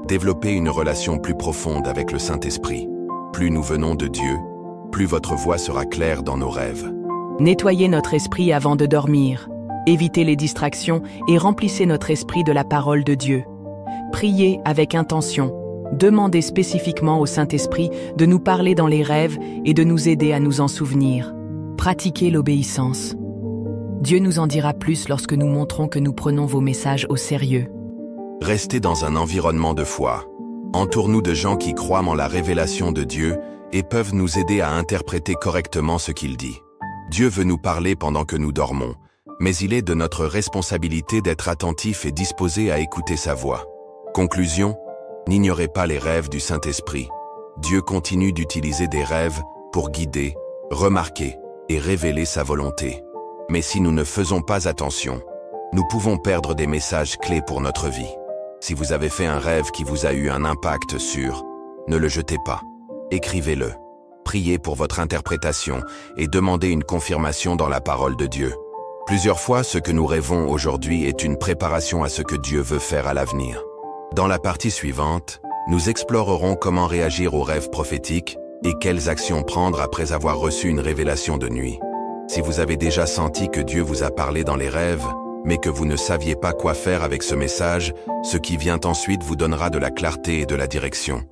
Développez une relation plus profonde avec le Saint-Esprit. Plus nous venons de Dieu, plus votre voix sera claire dans nos rêves. Nettoyez notre esprit avant de dormir. Évitez les distractions et remplissez notre esprit de la parole de Dieu. Priez avec intention. Demandez spécifiquement au Saint-Esprit de nous parler dans les rêves et de nous aider à nous en souvenir. Pratiquez l'obéissance. Dieu nous en dira plus lorsque nous montrons que nous prenons vos messages au sérieux. Restez dans un environnement de foi. Entoure-nous de gens qui croient en la révélation de Dieu et peuvent nous aider à interpréter correctement ce qu'il dit. Dieu veut nous parler pendant que nous dormons, mais il est de notre responsabilité d'être attentifs et disposés à écouter sa voix. Conclusion, n'ignorez pas les rêves du Saint-Esprit. Dieu continue d'utiliser des rêves pour guider, remarquer et révéler sa volonté. Mais si nous ne faisons pas attention, nous pouvons perdre des messages clés pour notre vie. Si vous avez fait un rêve qui vous a eu un impact sur, ne le jetez pas. Écrivez-le. Priez pour votre interprétation et demandez une confirmation dans la parole de Dieu. Plusieurs fois, ce que nous rêvons aujourd'hui est une préparation à ce que Dieu veut faire à l'avenir. Dans la partie suivante, nous explorerons comment réagir aux rêves prophétiques et quelles actions prendre après avoir reçu une révélation de nuit. Si vous avez déjà senti que Dieu vous a parlé dans les rêves, mais que vous ne saviez pas quoi faire avec ce message, ce qui vient ensuite vous donnera de la clarté et de la direction.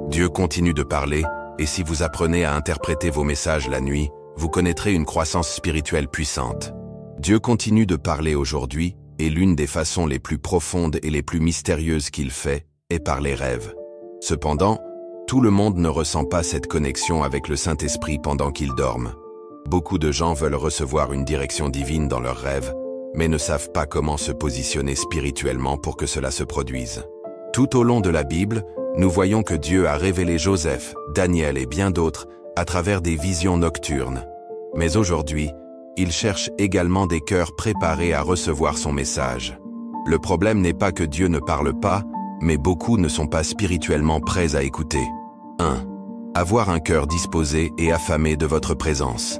Dieu continue de parler, et si vous apprenez à interpréter vos messages la nuit, vous connaîtrez une croissance spirituelle puissante. Dieu continue de parler aujourd'hui, et l'une des façons les plus profondes et les plus mystérieuses qu'il fait est par les rêves. Cependant, tout le monde ne ressent pas cette connexion avec le Saint-Esprit pendant qu'ils dorment. Beaucoup de gens veulent recevoir une direction divine dans leurs rêves, mais ne savent pas comment se positionner spirituellement pour que cela se produise. Tout au long de la Bible, nous voyons que Dieu a révélé Joseph, Daniel et bien d'autres à travers des visions nocturnes. Mais aujourd'hui, il cherche également des cœurs préparés à recevoir son message. Le problème n'est pas que Dieu ne parle pas, mais beaucoup ne sont pas spirituellement prêts à écouter. 1. Avoir un cœur disposé et affamé de votre présence.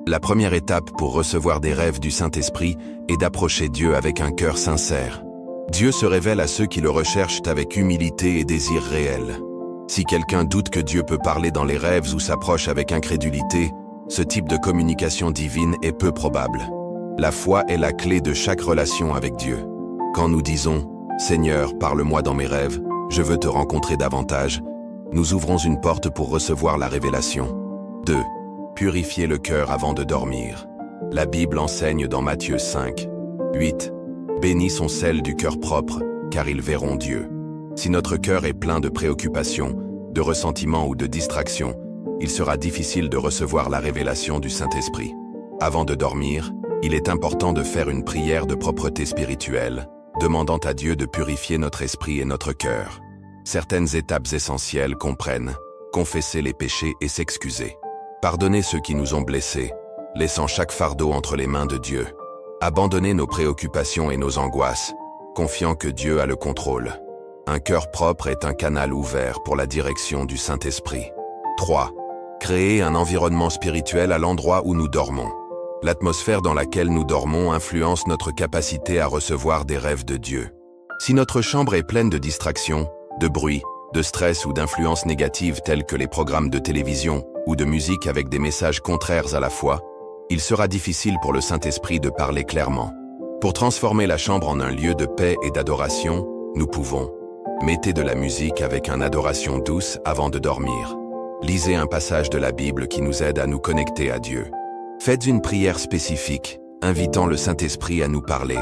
La première étape pour recevoir des rêves du Saint-Esprit est d'approcher Dieu avec un cœur sincère. Dieu se révèle à ceux qui le recherchent avec humilité et désir réel. Si quelqu'un doute que Dieu peut parler dans les rêves ou s'approche avec incrédulité, ce type de communication divine est peu probable. La foi est la clé de chaque relation avec Dieu. Quand nous disons « Seigneur, parle-moi dans mes rêves, je veux te rencontrer davantage », nous ouvrons une porte pour recevoir la révélation. 2. Purifier le cœur avant de dormir. La Bible enseigne dans Matthieu 5, 8. Bénis sont celles du cœur propre, car ils verront Dieu. Si notre cœur est plein de préoccupations, de ressentiments ou de distractions, il sera difficile de recevoir la révélation du Saint-Esprit. Avant de dormir, il est important de faire une prière de propreté spirituelle, demandant à Dieu de purifier notre esprit et notre cœur. Certaines étapes essentielles comprennent confesser les péchés et s'excuser, pardonner ceux qui nous ont blessés, laissant chaque fardeau entre les mains de Dieu, abandonner nos préoccupations et nos angoisses, confiant que Dieu a le contrôle. Un cœur propre est un canal ouvert pour la direction du Saint-Esprit. 3. Créer un environnement spirituel à l'endroit où nous dormons. L'atmosphère dans laquelle nous dormons influence notre capacité à recevoir des rêves de Dieu. Si notre chambre est pleine de distractions, de bruit, de stress ou d'influences négatives telles que les programmes de télévision ou de musique avec des messages contraires à la foi, il sera difficile pour le Saint-Esprit de parler clairement. Pour transformer la chambre en un lieu de paix et d'adoration, nous pouvons mettez de la musique avec une adoration douce avant de dormir. Lisez un passage de la Bible qui nous aide à nous connecter à Dieu. Faites une prière spécifique, invitant le Saint-Esprit à nous parler.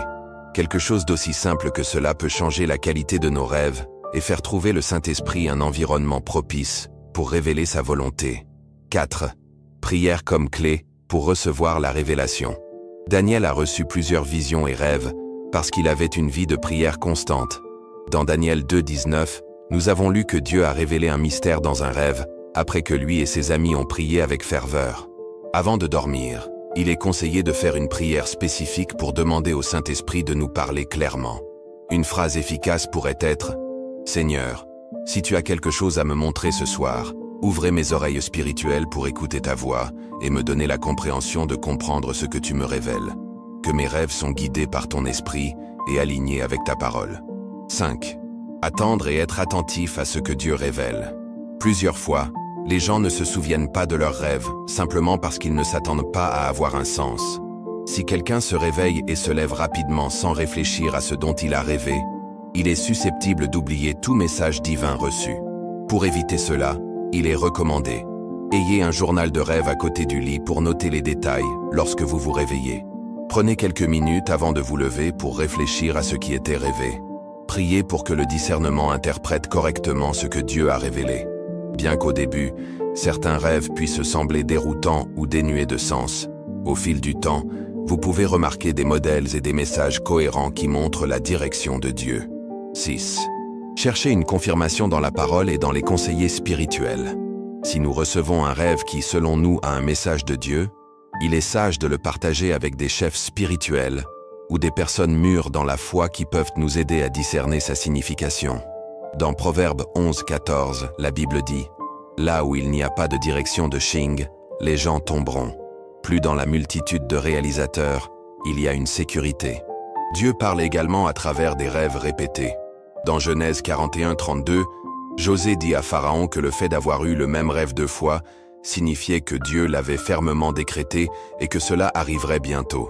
Quelque chose d'aussi simple que cela peut changer la qualité de nos rêves et faire trouver le Saint-Esprit un environnement propice pour révéler sa volonté. 4. Prière comme clé pour recevoir la révélation. Daniel a reçu plusieurs visions et rêves parce qu'il avait une vie de prière constante. Dans Daniel 2:19, nous avons lu que Dieu a révélé un mystère dans un rêve après que lui et ses amis ont prié avec ferveur. Avant de dormir, il est conseillé de faire une prière spécifique pour demander au Saint-Esprit de nous parler clairement. Une phrase efficace pourrait être « Seigneur, si tu as quelque chose à me montrer ce soir, ouvrez mes oreilles spirituelles pour écouter ta voix et me donner la compréhension de comprendre ce que tu me révèles. Que mes rêves sont guidés par ton esprit et alignés avec ta parole. » 5. Attendre et être attentif à ce que Dieu révèle. Plusieurs fois, les gens ne se souviennent pas de leurs rêves, simplement parce qu'ils ne s'attendent pas à avoir un sens. Si quelqu'un se réveille et se lève rapidement sans réfléchir à ce dont il a rêvé, il est susceptible d'oublier tout message divin reçu. Pour éviter cela, il est recommandé. Ayez un journal de rêve à côté du lit pour noter les détails lorsque vous vous réveillez. Prenez quelques minutes avant de vous lever pour réfléchir à ce qui était rêvé. Priez pour que le discernement interprète correctement ce que Dieu a révélé. Bien qu'au début, certains rêves puissent sembler déroutants ou dénués de sens, au fil du temps, vous pouvez remarquer des modèles et des messages cohérents qui montrent la direction de Dieu. 6. Cherchez une confirmation dans la parole et dans les conseillers spirituels. Si nous recevons un rêve qui, selon nous, a un message de Dieu, il est sage de le partager avec des chefs spirituels ou des personnes mûres dans la foi qui peuvent nous aider à discerner sa signification. Dans Proverbe 11:14, la Bible dit « Là où il n'y a pas de direction de Shing, les gens tomberont. Plus dans la multitude de réalisateurs, il y a une sécurité. » Dieu parle également à travers des rêves répétés. Dans Genèse 41:32, José dit à Pharaon que le fait d'avoir eu le même rêve 2 fois signifiait que Dieu l'avait fermement décrété et que cela arriverait bientôt.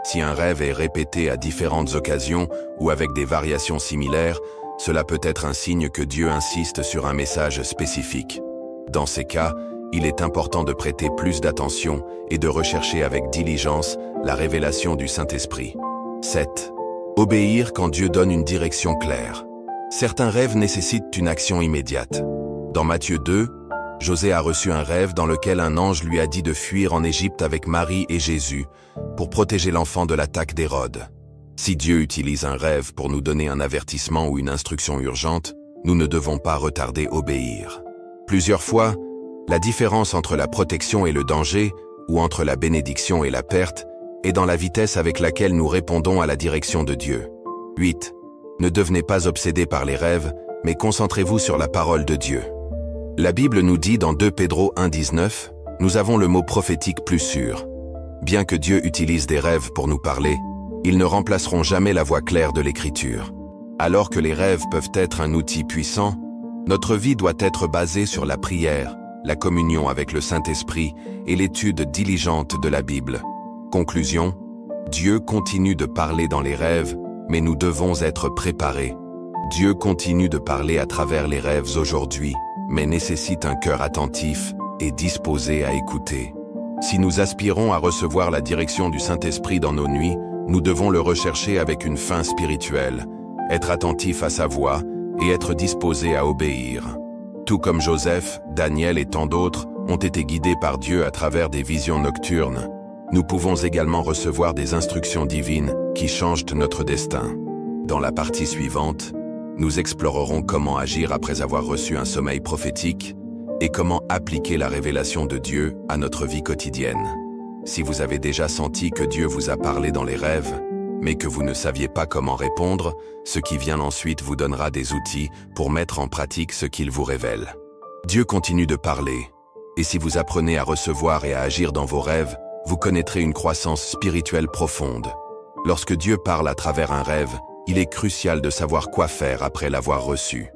Si un rêve est répété à différentes occasions ou avec des variations similaires, cela peut être un signe que Dieu insiste sur un message spécifique. Dans ces cas, il est important de prêter plus d'attention et de rechercher avec diligence la révélation du Saint-Esprit. 7. Obéir quand Dieu donne une direction claire. Certains rêves nécessitent une action immédiate. Dans Matthieu 2, José a reçu un rêve dans lequel un ange lui a dit de fuir en Égypte avec Marie et Jésus pour protéger l'enfant de l'attaque d'Hérode. Si Dieu utilise un rêve pour nous donner un avertissement ou une instruction urgente, nous ne devons pas retarder obéir. Plusieurs fois, la différence entre la protection et le danger, ou entre la bénédiction et la perte, est dans la vitesse avec laquelle nous répondons à la direction de Dieu. 8. Ne devenez pas obsédés par les rêves, mais concentrez-vous sur la parole de Dieu. La Bible nous dit dans 2 Pédro 1,19, « Nous avons le mot prophétique plus sûr. Bien que Dieu utilise des rêves pour nous parler, ils ne remplaceront jamais la voix claire de l'Écriture. Alors que les rêves peuvent être un outil puissant, notre vie doit être basée sur la prière, la communion avec le Saint-Esprit et l'étude diligente de la Bible. Conclusion, Dieu continue de parler dans les rêves, mais nous devons être préparés. Dieu continue de parler à travers les rêves aujourd'hui, mais nécessite un cœur attentif et disposé à écouter. Si nous aspirons à recevoir la direction du Saint-Esprit dans nos nuits, nous devons le rechercher avec une faim spirituelle, être attentif à sa voix et être disposé à obéir. Tout comme Joseph, Daniel et tant d'autres ont été guidés par Dieu à travers des visions nocturnes, nous pouvons également recevoir des instructions divines qui changent notre destin. Dans la partie suivante, nous explorerons comment agir après avoir reçu un sommeil prophétique et comment appliquer la révélation de Dieu à notre vie quotidienne. Si vous avez déjà senti que Dieu vous a parlé dans les rêves, mais que vous ne saviez pas comment répondre, ce qui vient ensuite vous donnera des outils pour mettre en pratique ce qu'il vous révèle. Dieu continue de parler, et si vous apprenez à recevoir et à agir dans vos rêves, vous connaîtrez une croissance spirituelle profonde. Lorsque Dieu parle à travers un rêve, il est crucial de savoir quoi faire après l'avoir reçu.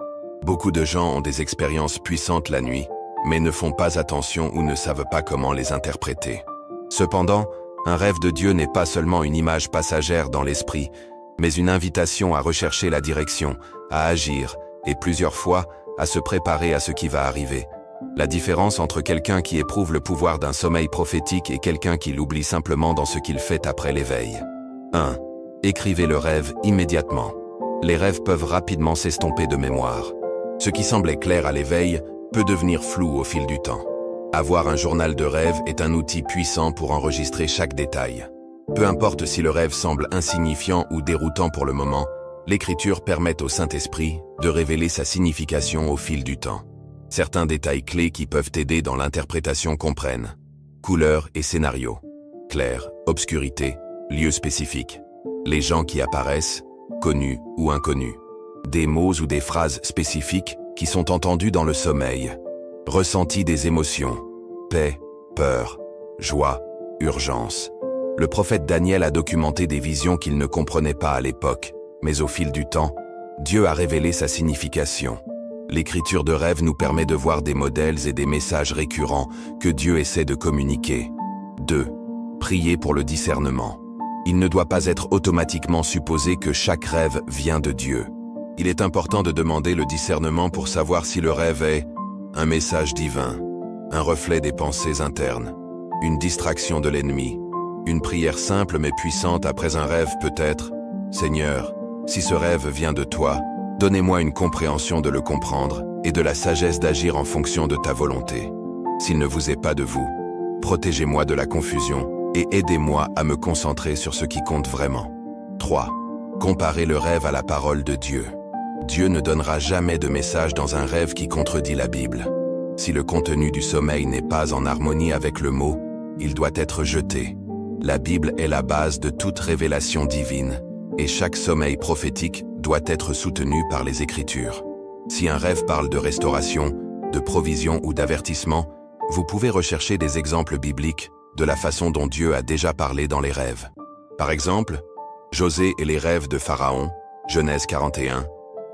Beaucoup de gens ont des expériences puissantes la nuit, mais ne font pas attention ou ne savent pas comment les interpréter. Cependant, un rêve de Dieu n'est pas seulement une image passagère dans l'esprit, mais une invitation à rechercher la direction, à agir, et plusieurs fois, à se préparer à ce qui va arriver. La différence entre quelqu'un qui éprouve le pouvoir d'un sommeil prophétique et quelqu'un qui l'oublie simplement dans ce qu'il fait après l'éveil. 1. Écrivez le rêve immédiatement. Les rêves peuvent rapidement s'estomper de mémoire. Ce qui semblait clair à l'éveil peut devenir flou au fil du temps. Avoir un journal de rêve est un outil puissant pour enregistrer chaque détail. Peu importe si le rêve semble insignifiant ou déroutant pour le moment, l'écriture permet au Saint-Esprit de révéler sa signification au fil du temps. Certains détails clés qui peuvent aider dans l'interprétation comprennent couleur et scénario, clair, obscurité, lieu spécifique, les gens qui apparaissent, connus ou inconnus, des mots ou des phrases spécifiques qui sont entendus dans le sommeil, ressenti des émotions, paix, peur, joie, urgence. Le prophète Daniel a documenté des visions qu'il ne comprenait pas à l'époque, mais au fil du temps, Dieu a révélé sa signification. L'écriture de rêve nous permet de voir des modèles et des messages récurrents que Dieu essaie de communiquer. 2. Priez pour le discernement. Il ne doit pas être automatiquement supposé que chaque rêve vient de Dieu. Il est important de demander le discernement pour savoir si le rêve est un message divin, un reflet des pensées internes, une distraction de l'ennemi. Une prière simple mais puissante après un rêve peut être « Seigneur, si ce rêve vient de toi, donnez-moi une compréhension de le comprendre et de la sagesse d'agir en fonction de ta volonté. S'il ne vous est pas de vous, protégez-moi de la confusion et aidez-moi à me concentrer sur ce qui compte vraiment. » 3. Comparez le rêve à la parole de Dieu. Dieu ne donnera jamais de message dans un rêve qui contredit la Bible. Si le contenu du sommeil n'est pas en harmonie avec le mot, il doit être jeté. La Bible est la base de toute révélation divine, et chaque sommeil prophétique doit être soutenu par les Écritures. Si un rêve parle de restauration, de provision ou d'avertissement, vous pouvez rechercher des exemples bibliques de la façon dont Dieu a déjà parlé dans les rêves. Par exemple, José et les rêves de Pharaon, Genèse 41,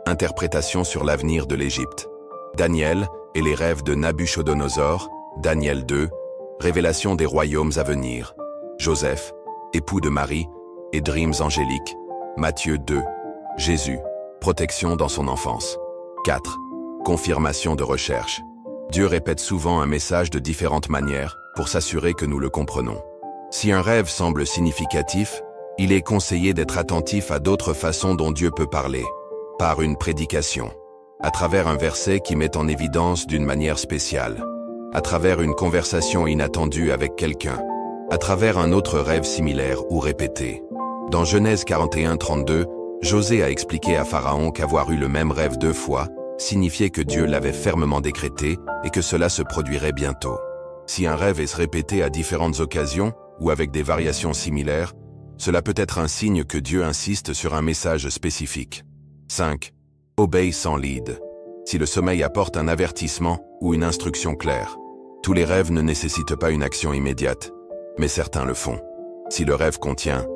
interprétation sur l'avenir de l'Égypte. Daniel et les rêves de Nabuchodonosor, Daniel 2, révélation des royaumes à venir. Joseph, époux de Marie, et dreams angéliques. Matthieu 2, Jésus, protection dans son enfance. 4. Confirmation de recherche. Dieu répète souvent un message de différentes manières pour s'assurer que nous le comprenons. Si un rêve semble significatif, il est conseillé d'être attentif à d'autres façons dont Dieu peut parler. Par une prédication, à travers un verset qui met en évidence d'une manière spéciale, à travers une conversation inattendue avec quelqu'un, à travers un autre rêve similaire ou répété. Dans Genèse 41-32, José a expliqué à Pharaon qu'avoir eu le même rêve 2 fois signifiait que Dieu l'avait fermement décrété et que cela se produirait bientôt. Si un rêve est répété à différentes occasions ou avec des variations similaires, cela peut être un signe que Dieu insiste sur un message spécifique. 5. Obéis sans lead. Si le sommeil apporte un avertissement ou une instruction claire. Tous les rêves ne nécessitent pas une action immédiate, mais certains le font. Si le rêve contient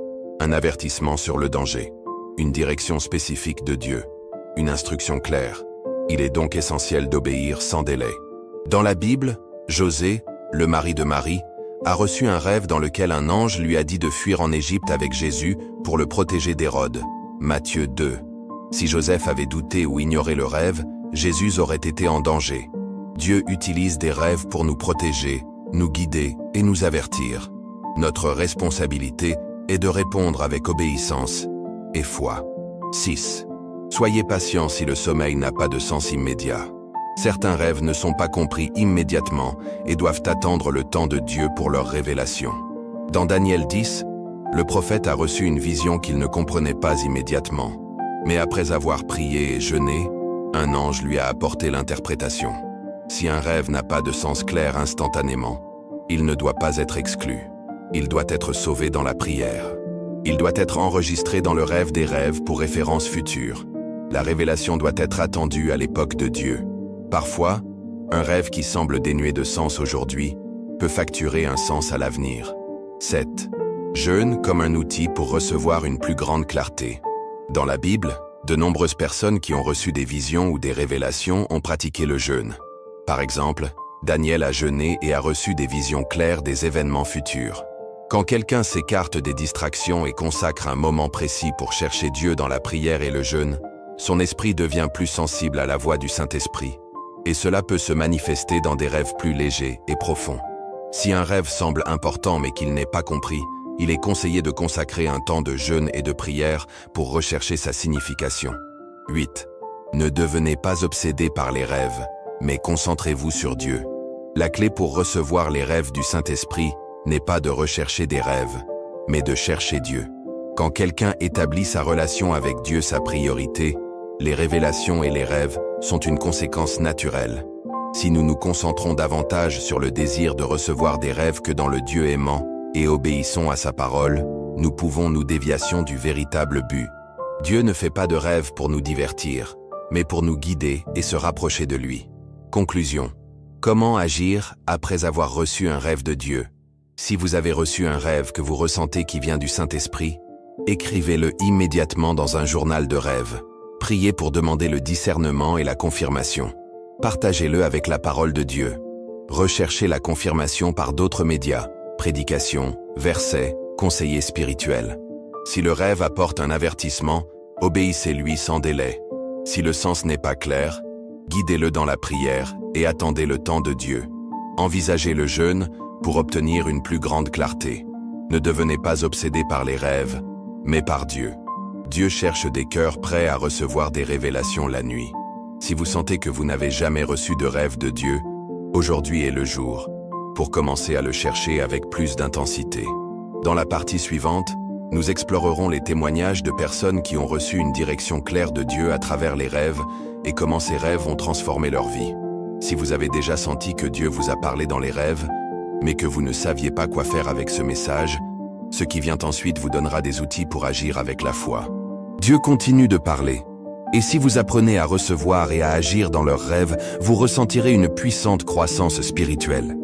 un avertissement sur le danger, une direction spécifique de Dieu, une instruction claire, il est donc essentiel d'obéir sans délai. Dans la Bible, José, le mari de Marie, a reçu un rêve dans lequel un ange lui a dit de fuir en Égypte avec Jésus pour le protéger d'Hérode. Matthieu 2. Si Joseph avait douté ou ignoré le rêve, Jésus aurait été en danger. Dieu utilise des rêves pour nous protéger, nous guider et nous avertir. Notre responsabilité est de répondre avec obéissance et foi. 6. Soyez patient si le sommeil n'a pas de sens immédiat. Certains rêves ne sont pas compris immédiatement et doivent attendre le temps de Dieu pour leur révélation. Dans Daniel 10, le prophète a reçu une vision qu'il ne comprenait pas immédiatement. Mais après avoir prié et jeûné, un ange lui a apporté l'interprétation. Si un rêve n'a pas de sens clair instantanément, il ne doit pas être exclu. Il doit être sauvé dans la prière. Il doit être enregistré dans le rêve des rêves pour référence future. La révélation doit être attendue à l'époque de Dieu. Parfois, un rêve qui semble dénué de sens aujourd'hui peut facturer un sens à l'avenir. 7. Jeûne comme un outil pour recevoir une plus grande clarté. Dans la Bible, de nombreuses personnes qui ont reçu des visions ou des révélations ont pratiqué le jeûne. Par exemple, Daniel a jeûné et a reçu des visions claires des événements futurs. Quand quelqu'un s'écarte des distractions et consacre un moment précis pour chercher Dieu dans la prière et le jeûne, son esprit devient plus sensible à la voix du Saint-Esprit. Et cela peut se manifester dans des rêves plus légers et profonds. Si un rêve semble important mais qu'il n'est pas compris, il est conseillé de consacrer un temps de jeûne et de prière pour rechercher sa signification. 8. Ne devenez pas obsédés par les rêves, mais concentrez-vous sur Dieu. La clé pour recevoir les rêves du Saint-Esprit n'est pas de rechercher des rêves, mais de chercher Dieu. Quand quelqu'un établit sa relation avec Dieu sa priorité, les révélations et les rêves sont une conséquence naturelle. Si nous nous concentrons davantage sur le désir de recevoir des rêves que dans le Dieu aimant et obéissons à sa parole, nous pouvons nous dévier du véritable but. Dieu ne fait pas de rêves pour nous divertir, mais pour nous guider et se rapprocher de lui. Conclusion. Comment agir après avoir reçu un rêve de Dieu? Si vous avez reçu un rêve que vous ressentez qui vient du Saint-Esprit, écrivez-le immédiatement dans un journal de rêve. Priez pour demander le discernement et la confirmation. Partagez-le avec la parole de Dieu. Recherchez la confirmation par d'autres médias, prédications, versets, conseillers spirituels. Si le rêve apporte un avertissement, obéissez-lui sans délai. Si le sens n'est pas clair, guidez-le dans la prière et attendez le temps de Dieu. Envisagez le jeûne pour obtenir une plus grande clarté. Ne devenez pas obsédés par les rêves, mais par Dieu. Dieu cherche des cœurs prêts à recevoir des révélations la nuit. Si vous sentez que vous n'avez jamais reçu de rêve de Dieu, aujourd'hui est le jour pour commencer à le chercher avec plus d'intensité. Dans la partie suivante, nous explorerons les témoignages de personnes qui ont reçu une direction claire de Dieu à travers les rêves et comment ces rêves ont transformé leur vie. Si vous avez déjà senti que Dieu vous a parlé dans les rêves, mais que vous ne saviez pas quoi faire avec ce message, ce qui vient ensuite vous donnera des outils pour agir avec la foi. Dieu continue de parler. Et si vous apprenez à recevoir et à agir dans leurs rêves, vous ressentirez une puissante croissance spirituelle.